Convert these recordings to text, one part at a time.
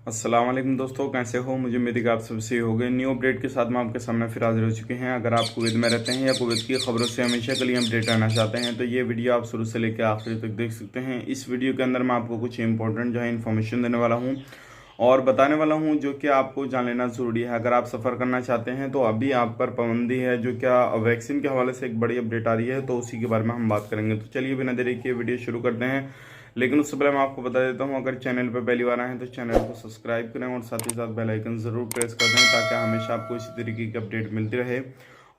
अस्सलाम वालेकुम दोस्तों, कैसे हो। मुझे उम्मीद है कि आप सबसे हो गए। न्यू अपडेट के साथ मैं आपके सामने फिर हाजिर हो चुके हैं। अगर आप कुवैत में रहते हैं या कुवैत की खबरों से हमेशा के लिए अपडेट रहना चाहते हैं तो ये वीडियो आप शुरू से लेकर आखिर तक देख सकते हैं। इस वीडियो के अंदर मैं आपको कुछ इंपॉर्टेंट जो है इन्फॉर्मेशन देने वाला हूँ और बताने वाला हूँ जो कि आपको जान लेना ज़रूरी है। अगर आप सफ़र करना चाहते हैं तो अभी आप पर पाबंदी है, जो क्या वैक्सीन के हवाले से एक बड़ी अपडेट आ रही है, तो उसी के बारे में हम बात करेंगे। तो चलिए बिना देरी किए वीडियो शुरू करते हैं। लेकिन उससे पहले मैं आपको बता देता हूँ, अगर चैनल पर पहली बार आए हैं तो चैनल को सब्सक्राइब करें और साथ ही साथ बेल आइकन ज़रूर प्रेस कर दें ताकि हमेशा आपको इसी तरीके की अपडेट मिलती रहे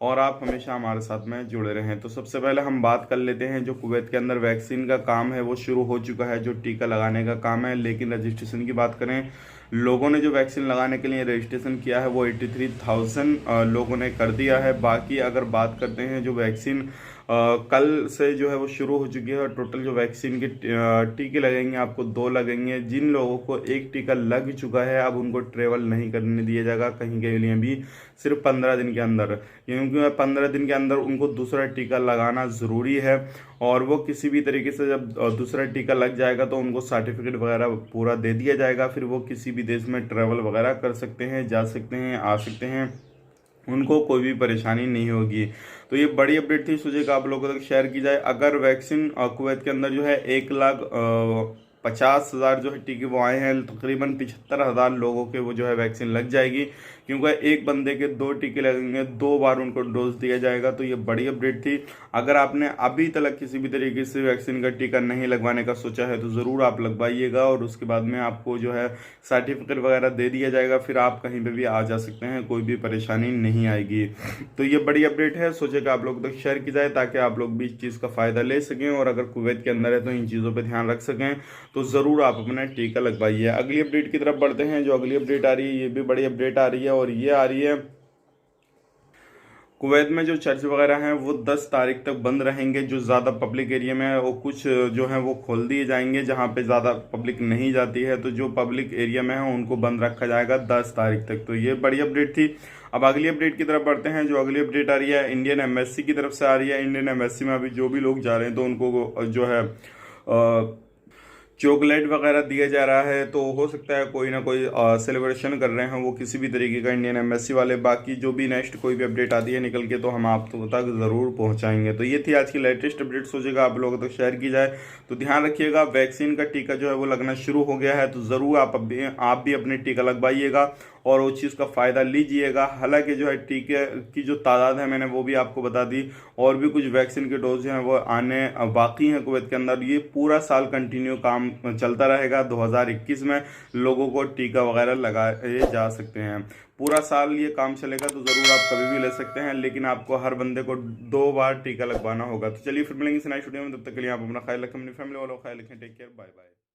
और आप हमेशा हमारे साथ में जुड़े रहें। तो सबसे पहले हम बात कर लेते हैं, जो कुवैत के अंदर वैक्सीन का काम है वो शुरू हो चुका है, जो टीका लगाने का काम है। लेकिन रजिस्ट्रेशन की बात करें, लोगों ने जो वैक्सीन लगाने के लिए रजिस्ट्रेशन किया है वो 83,000 लोगों ने कर दिया है। बाकी अगर बात करते हैं, जो वैक्सीन कल से जो है वो शुरू हो चुकी है और टोटल जो वैक्सीन के टीके लगेंगे आपको 2 लगेंगे। जिन लोगों को एक टीका लग चुका है अब उनको ट्रेवल नहीं करने दिया जाएगा कहीं के लिए भी, सिर्फ 15 दिन के अंदर, क्योंकि 15 दिन के अंदर उनको दूसरा टीका लगाना ज़रूरी है। और वो किसी भी तरीके से जब दूसरा टीका लग जाएगा तो उनको सर्टिफिकेट वगैरह पूरा दे दिया जाएगा, फिर वो किसी भी देश में ट्रैवल वगैरह कर सकते हैं, जा सकते हैं, आ सकते हैं, उनको कोई भी परेशानी नहीं होगी। तो ये बड़ी अपडेट थी, सोचे कि आप लोगों तक शेयर की जाए। अगर वैक्सीन कुवैत के अंदर जो है 1,50,000 जो है टीके वो आए हैं, तकरीबन 75,000 लोगों के वो जो है वैक्सीन लग जाएगी, क्योंकि एक बंदे के 2 टीके लगेंगे, 2 बार उनको डोज दिया जाएगा। तो ये बड़ी अपडेट थी। अगर आपने अभी तक किसी भी तरीके से वैक्सीन का टीका नहीं लगवाने का सोचा है तो ज़रूर आप लगवाइएगा और उसके बाद में आपको जो है सर्टिफिकेट वगैरह दे दिया जाएगा, फिर आप कहीं पे भी आ जा सकते हैं, कोई भी परेशानी नहीं आएगी। तो ये बड़ी अपडेट है, सोचे कि आप लोग तक शेयर की जाए ताकि आप लोग भी इस चीज़ का फ़ायदा ले सकें और अगर कुवैत के अंदर है तो इन चीज़ों पर ध्यान रख सकें। तो ज़रूर आप अपना टीका लगवाइए। अगली अपडेट की तरफ बढ़ते हैं। जो अगली अपडेट आ रही है ये भी बड़ी अपडेट आ रही है और ये आ रही है, कुवैत में जो चर्च वगैरह हैं वो 10 तारीख तक बंद रहेंगे। जो ज़्यादा पब्लिक एरिया में है वो कुछ जो है वो खोल दिए जाएंगे, जहाँ पे ज़्यादा पब्लिक नहीं जाती है, तो जो पब्लिक एरिया में है उनको बंद रखा जाएगा 10 तारीख तक। तो ये बड़ी अपडेट थी। अब अगली अपडेट की तरफ बढ़ते हैं। जो अगली अपडेट आ रही है इंडियन एम्बेसी की तरफ से आ रही है। इंडियन एम्बेसी में अभी जो भी लोग जा रहे हैं तो उनको जो है चॉकलेट वगैरह दिया जा रहा है, तो हो सकता है कोई ना कोई सेलिब्रेशन कर रहे हैं वो किसी भी तरीके का इंडियन एम्बेसी वाले। बाकी जो भी नेक्स्ट कोई भी अपडेट आती है निकल के तो हम आप तक ज़रूर पहुंचाएंगे। तो ये थी आज की लेटेस्ट अपडेट, सोचेगा आप लोगों तक शेयर की जाए। तो ध्यान रखिएगा, वैक्सीन का टीका जो है वो लगना शुरू हो गया है, तो ज़रूर आप भी अपने टीका लगवाइएगा और उस चीज़ का फ़ायदा लीजिएगा। हालांकि जो है टीके की जो तादाद है मैंने वो भी आपको बता दी, और भी कुछ वैक्सीन के डोज हैं वो आने बाकी हैं कुवैत के अंदर। ये पूरा साल कंटिन्यू काम चलता रहेगा। 2021 में लोगों को टीका वगैरह लगाए जा सकते हैं, पूरा साल ये काम चलेगा। तो ज़रूर आप कभी भी ले सकते हैं, लेकिन आपको हर बंदे को 2 बार टीका लगवाना होगा। तो चलिए फिर मिलेंगे इस नेक्स्ट वीडियो में, तब तक के लिए आप अपना ख्याल रखें, अपनी फैमिली वालों का ख्याल रखें। Take care, bye bye.